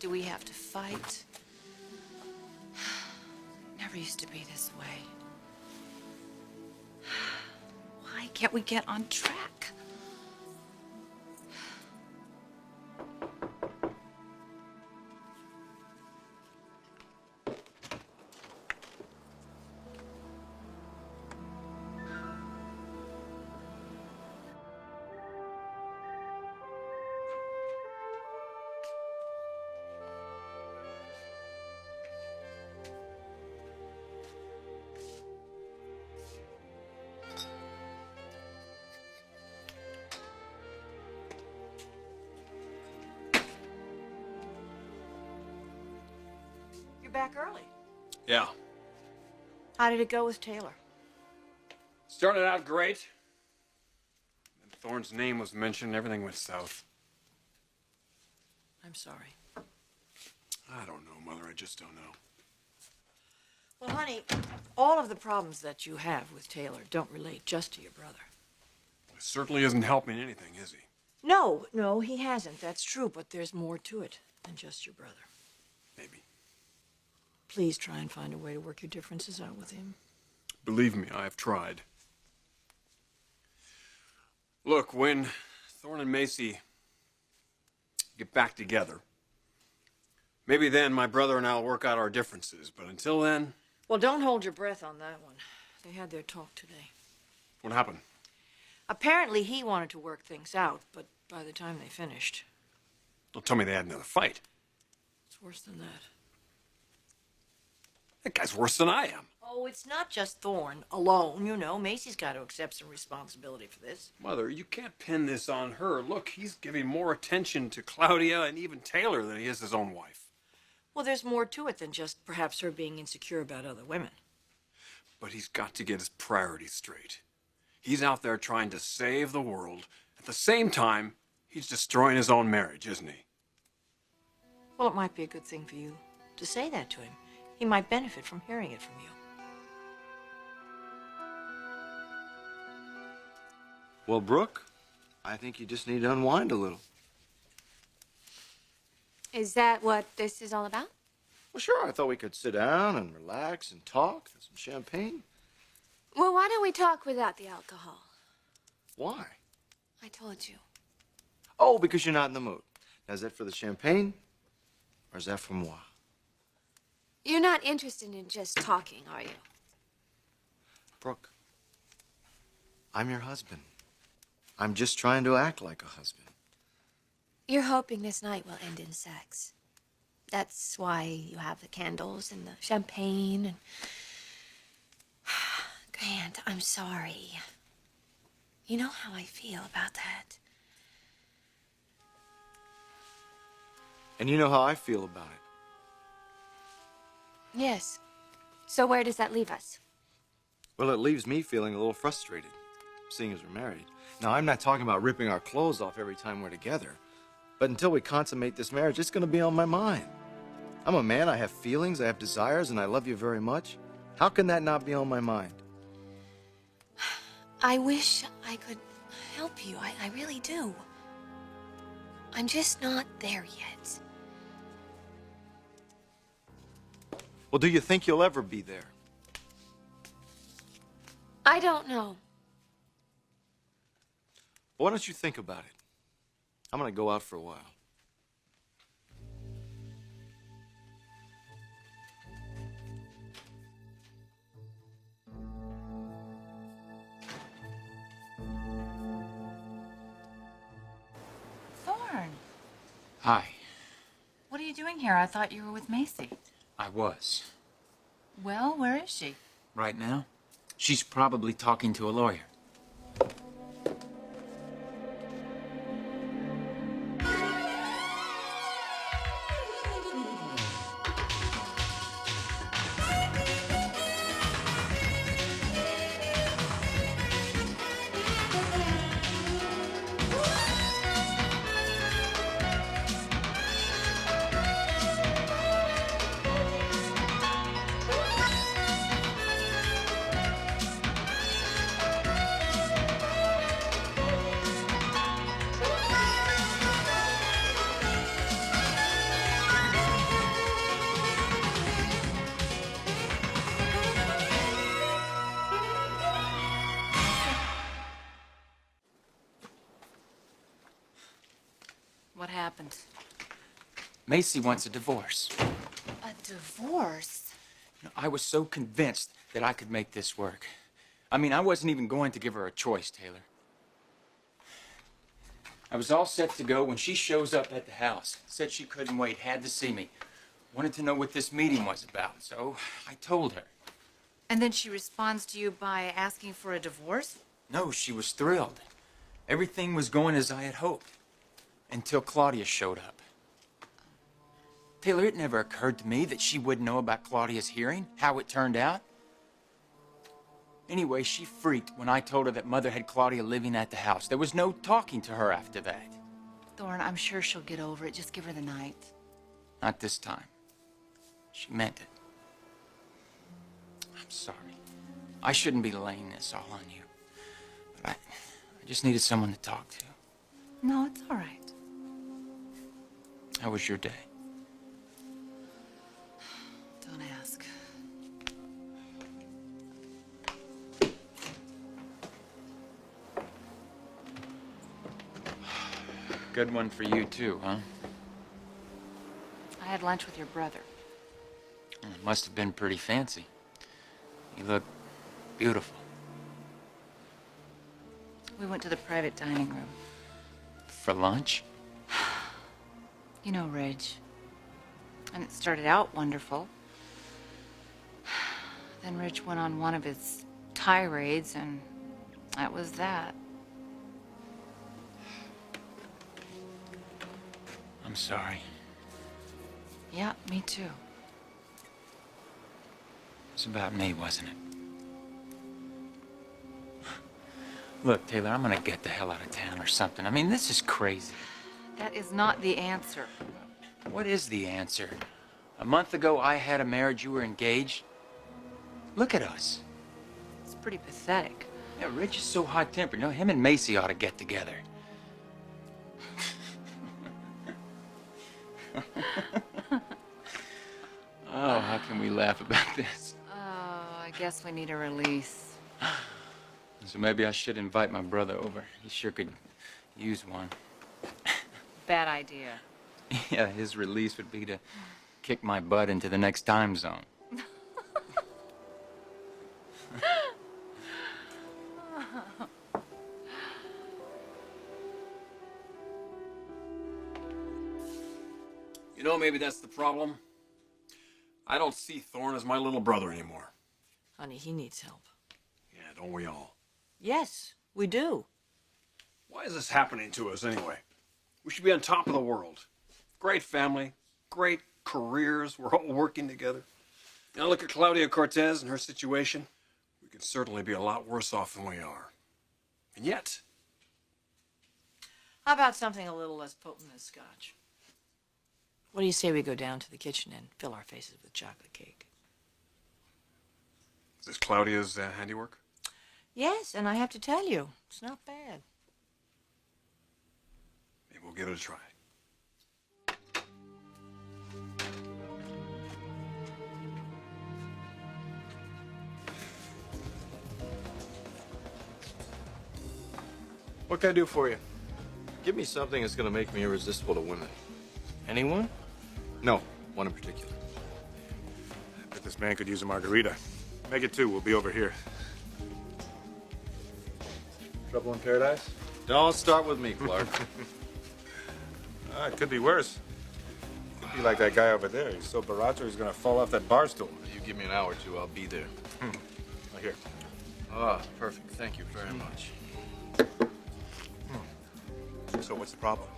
do we have to fight? Never used to be this way. Why can't we get on track? You're back early. Yeah. How did it go with Taylor? Started out great. Then Thorne's name was mentioned, everything went south. I'm sorry. I don't know, Mother, I just don't know. Well, honey, all of the problems that you have with Taylor don't relate just to your brother. He certainly isn't helping anything, is he? No, he hasn't. That's true, but there's more to it than just your brother. Maybe. Please try and find a way to work your differences out with him. Believe me, I have tried. Look, when Thorne and Macy get back together, maybe then my brother and I'll work out our differences, but until then... Well, don't hold your breath on that one. They had their talk today. What happened? Apparently he wanted to work things out, but by the time they finished... Don't tell me they had another fight. It's worse than that. That guy's worse than I am. Oh, it's not just Thorne alone, you know. Macy's got to accept some responsibility for this. Mother, you can't pin this on her. Look, he's giving more attention to Claudia and even Taylor than he is his own wife. Well, there's more to it than just perhaps her being insecure about other women. But he's got to get his priorities straight. He's out there trying to save the world. At the same time, he's destroying his own marriage, isn't he? Well, it might be a good thing for you to say that to him. He might benefit from hearing it from you. Well, Brooke, I think you just need to unwind a little. Is that what this is all about? Well, sure, I thought we could sit down and relax and talk, have some champagne. Well, why don't we talk without the alcohol? Why? I told you. Oh, because you're not in the mood. Now, is that for the champagne, or is that for moi? You're not interested in just talking, are you? Brooke, I'm your husband. I'm just trying to act like a husband. You're hoping this night will end in sex. That's why you have the candles and the champagne and... Grant, I'm sorry. You know how I feel about that. And you know how I feel about it. Yes. So where does that leave us? Well, it leaves me feeling a little frustrated, seeing as we're married. Now, I'm not talking about ripping our clothes off every time we're together. But until we consummate this marriage, it's going to be on my mind. I'm a man, I have feelings, I have desires, and I love you very much. How can that not be on my mind? I wish I could help you. I really do. I'm just not there yet. Well, do you think you'll ever be there? I don't know. Why don't you think about it? I'm going to go out for a while. Thorne, Hi. what are you doing here? I thought you were with Macy. I was. Well, where is she? Right now, she's probably talking to a lawyer. What happened? Macy wants a divorce. A divorce? I was so convinced that I could make this work. I mean, I wasn't even going to give her a choice, Taylor. I was all set to go when she shows up at the house. Said she couldn't wait, had to see me. Wanted to know what this meeting was about, so I told her. And then she responds to you by asking for a divorce? No, she was thrilled. Everything was going as I had hoped. Until Claudia showed up. Taylor, it never occurred to me that she would know about Claudia's hearing, how it turned out. Anyway, she freaked when I told her that Mother had Claudia living at the house. There was no talking to her after that. Thorne, I'm sure she'll get over it. Just give her the night. Not this time. She meant it. I'm sorry. I shouldn't be laying this all on you. But I just needed someone to talk to. No, it's all right. How was your day? Don't ask. Good one for you, too, huh? I had lunch with your brother. It must have been pretty fancy. You look beautiful. We went to the private dining room. For lunch? You know Ridge. And it started out wonderful. Then Ridge went on one of his tirades, and that was that. I'm sorry. Yeah, me too. It was about me, wasn't it? Look, Taylor, I'm gonna get the hell out of town or something. I mean, this is crazy. That is not the answer. What is the answer? A month ago, I had a marriage, you were engaged. Look at us. It's pretty pathetic. Yeah, Rich is so hot-tempered. No, him and Macy ought to get together. Oh, how can we laugh about this? Oh, I guess we need a release. So maybe I should invite my brother over. He sure could use one. Bad idea. Yeah, his release would be to kick my butt into the next time zone. You know, maybe that's the problem. I don't see Thorne as my little brother anymore. Honey, he needs help. Yeah, don't we all? Yes, we do. Why is this happening to us anyway? We should be on top of the world. Great family, great careers, we're all working together. Now look at Claudia Cortez and her situation. We could certainly be a lot worse off than we are. And yet... How about something a little less potent than scotch? What do you say we go down to the kitchen and fill our faces with chocolate cake? Is this Claudia's handiwork? Yes, and I have to tell you, it's not bad. Maybe we'll give it a try. What can I do for you? Give me something that's going to make me irresistible to women. Anyone? No, one in particular. But this man could use a margarita. Make it two. We'll be over here. Trouble in paradise? Don't start with me, Clarke. It could be worse. Could be like that guy over there. He's so barato he's gonna fall off that bar stool. You give me an hour or two, I'll be there. Right here. Ah, perfect. Thank you very much. So what's the problem?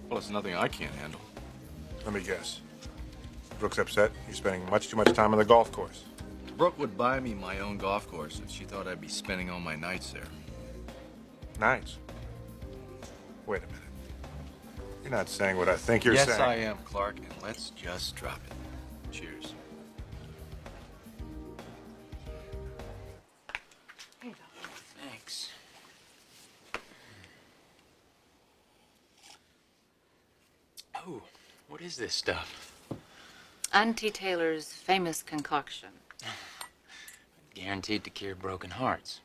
Well, it's nothing I can't handle. Let me guess. Brooke's upset. You're spending much too much time on the golf course. Brooke would buy me my own golf course if she thought I'd be spending all my nights there. Nice. Wait a minute. You're not saying what I think you're saying. Yes, I am, Clarke, and let's just drop it. Cheers. Here you go. Thanks. Oh, what is this stuff? Auntie Taylor's famous concoction. Guaranteed to cure broken hearts.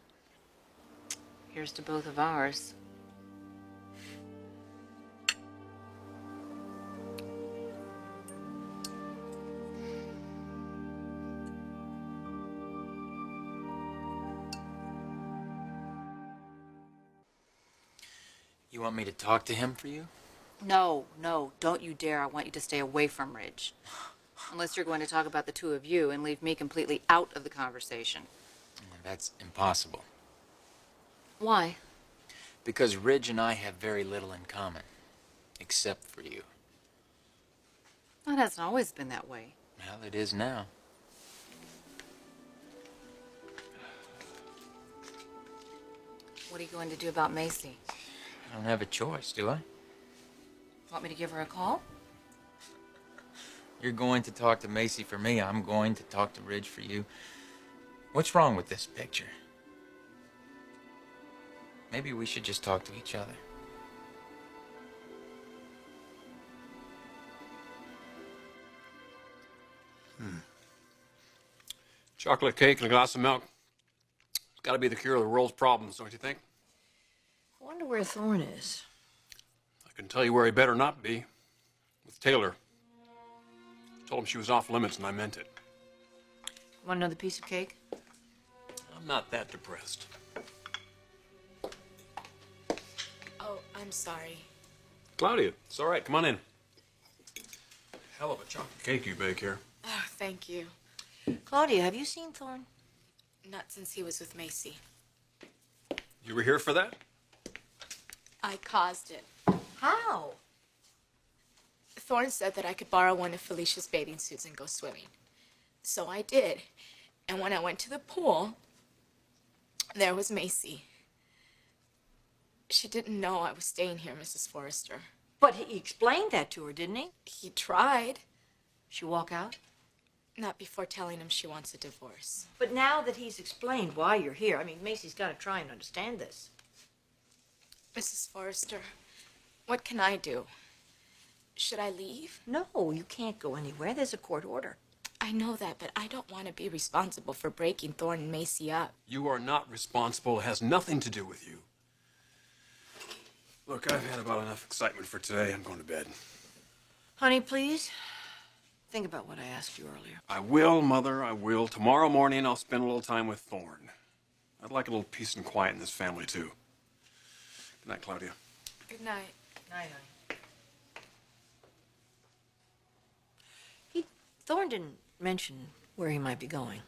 Here's to both of ours. You want me to talk to him for you? No, no, don't you dare. I want you to stay away from Ridge. Unless you're going to talk about the two of you and leave me completely out of the conversation. That's impossible. Why? Because Ridge and I have very little in common. Except for you. That hasn't always been that way. Well, it is now. What are you going to do about Macy? I don't have a choice, do I? Want me to give her a call? You're going to talk to Macy for me. I'm going to talk to Ridge for you. What's wrong with this picture? Maybe we should just talk to each other. Chocolate cake and a glass of milk. It's got to be the cure of the world's problems, don't you think? I wonder where Thorne is. I can tell you where he better not be. With Taylor. I told him she was off limits, and I meant it. Want another piece of cake? I'm not that depressed. Oh, I'm sorry. Claudia, it's all right. Come on in. Hell of a chocolate cake you bake here. Oh, thank you. Claudia, have you seen Thorne? Not since he was with Macy. You were here for that? I caused it. How? Thorne said that I could borrow one of Felicia's bathing suits and go swimming. So I did. And when I went to the pool, there was Macy. She didn't know I was staying here, Mrs. Forrester. But he explained that to her, didn't he? He tried. She walk out? Not before telling him she wants a divorce. But now that he's explained why you're here, I mean, Macy's got to try and understand this. Mrs. Forrester, what can I do? Should I leave? No, you can't go anywhere. There's a court order. I know that, but I don't want to be responsible for breaking Thorne and Macy up. You are not responsible. It has nothing to do with you. Look, I've had about enough excitement for today. I'm going to bed. Honey, please, think about what I asked you earlier. I will, Mother, I will. Tomorrow morning, I'll spend a little time with Thorne. I'd like a little peace and quiet in this family, too. Good night, Claudia. Good night. Night, honey. Thorne didn't mention where he might be going.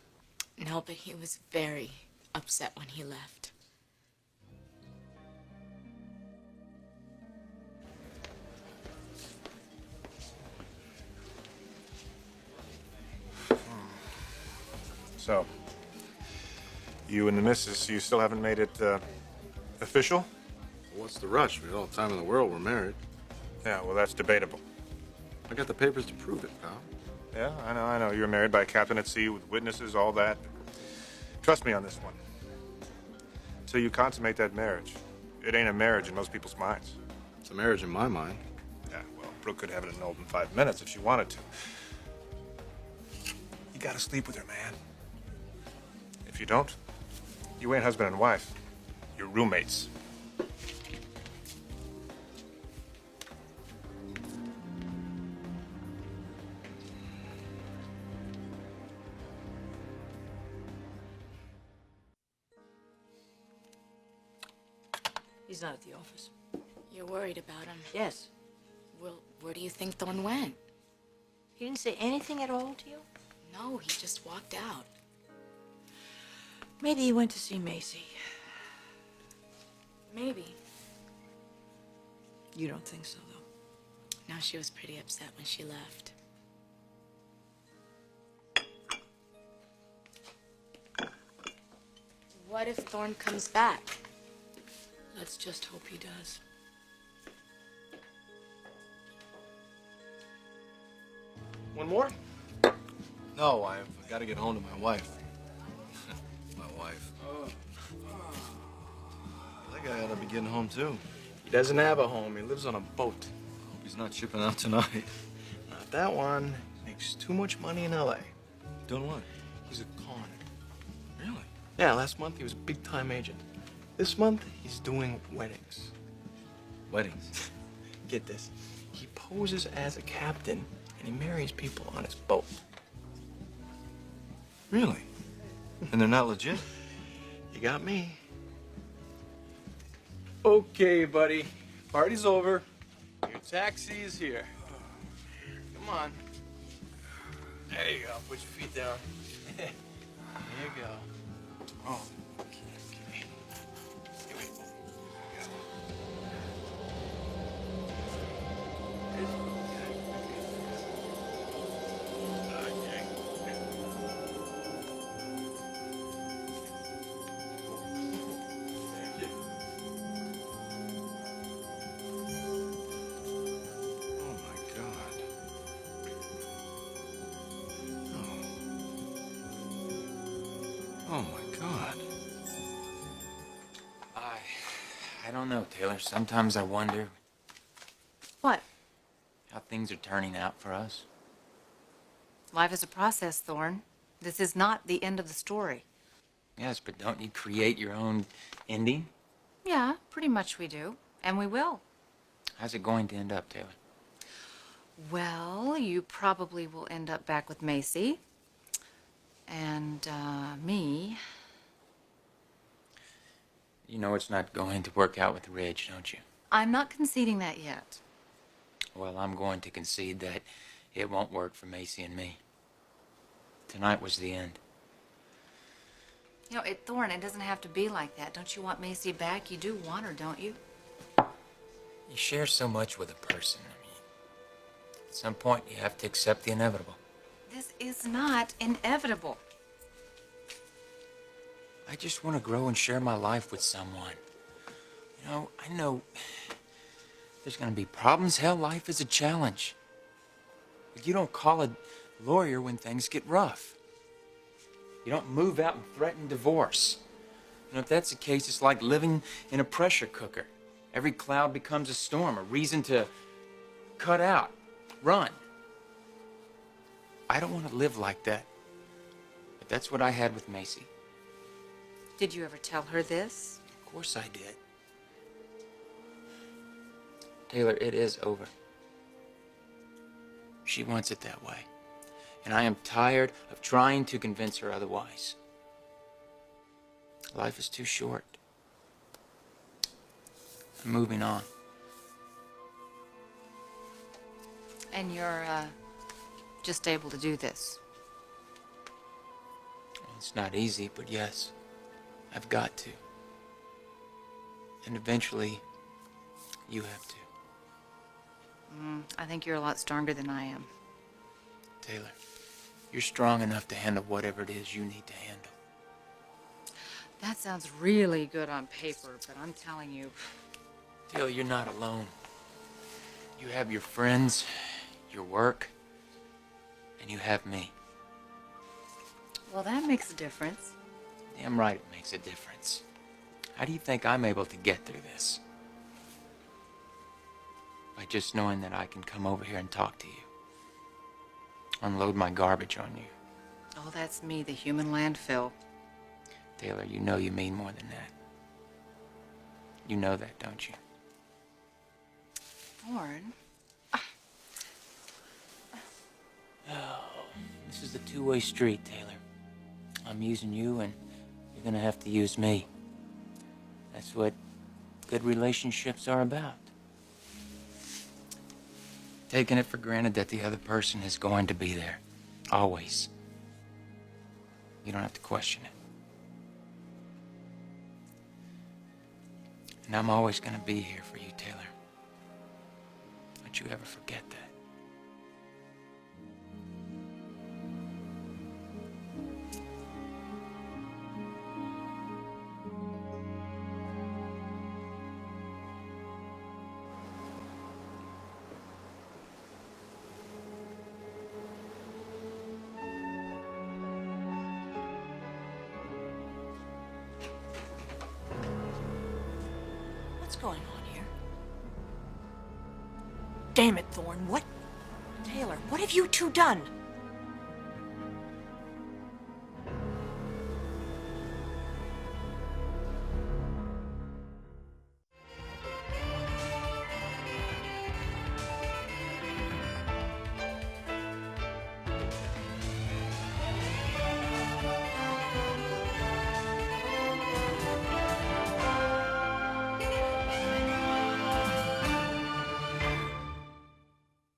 No, but he was very upset when he left. So, you and the missus, you still haven't made it official? What's the rush? We got all the time in the world. We're married. Yeah, well, that's debatable. I got the papers to prove it, pal. Yeah, I know. You were married by a captain at sea with witnesses, all that. Trust me on this one. Until you consummate that marriage, it ain't a marriage in most people's minds. It's a marriage in my mind. Yeah, well, Brooke could have it annulled in 5 minutes if she wanted to. You gotta sleep with her, man. If you don't, you ain't husband and wife. You're roommates. He's not at the office. You're worried about him. Yes. Well, where do you think Thorne went? He didn't say anything at all to you? No, he just walked out. Maybe he went to see Macy. Maybe. You don't think so, though? No, she was pretty upset when she left. What if Thorne comes back? Let's just hope he does. One more? No, I've got to get home to my wife. My wife. That guy ought to be getting home, too. He doesn't have a home. He lives on a boat. I hope he's not shipping out tonight. Not that one. Makes too much money in L.A. Doing what? He's a con. Really? Yeah, last month he was a big-time agent. This month, he's doing weddings. Weddings? Get this. He poses as a captain, and he marries people on his boat. Really? And they're not legit? You got me. Okay, buddy. party's over. Your taxi is here. Come on. There you go. Put your feet down. There you go. Oh, okay. Here we go. Oh my God. I don't know, Taylor. Sometimes I wonder What? how things are turning out for us. Life is a process, Thorne. This is not the end of the story. Yes, but don't you create your own ending? Yeah, pretty much we do. And we will. How's it going to end up, Taylor? Well, you probably will end up back with Macy. And, me. You know it's not going to work out with Ridge, don't you? I'm not conceding that yet. Well, I'm going to concede that it won't work for Macy and me. Tonight was the end. You know, Thorne, it doesn't have to be like that. Don't you want Macy back? You do want her, don't you? You share so much with a person. I mean, at some point you have to accept the inevitable. This is not inevitable. I just want to grow and share my life with someone. You know, I know there's going to be problems. Hell, life is a challenge. But you don't call a lawyer when things get rough. You don't move out and threaten divorce. You know, if that's the case, it's like living in a pressure cooker. Every cloud becomes a storm, a reason to cut out, run. I don't want to live like that. But that's what I had with Macy. Did you ever tell her this? Of course I did. Taylor, it is over. She wants it that way. And I am tired of trying to convince her otherwise. Life is too short. I'm moving on. And you're, just able to do this? It's not easy, but yes, I've got to. And eventually, you have to. I think you're a lot stronger than I am. Taylor, you're strong enough to handle whatever it is you need to handle. That sounds really good on paper, but I'm telling you... Taylor, you're not alone. You have your friends, your work, and you have me. Well, that makes a difference. Damn right it makes a difference. How do you think I'm able to get through this? By just knowing that I can come over here and talk to you. Unload my garbage on you. Oh, that's me, the human landfill. Taylor, you know you mean more than that. You know that, don't you? Thorne? Oh, this is the two-way street, Taylor. I'm using you, and you're gonna have to use me. That's what good relationships are about. Taking it for granted that the other person is going to be there. Always. You don't have to question it. And I'm always gonna be here for you, Taylor. Don't you ever forget that. What's going on here? Damn it, Thorne, what? Taylor, what have you two done?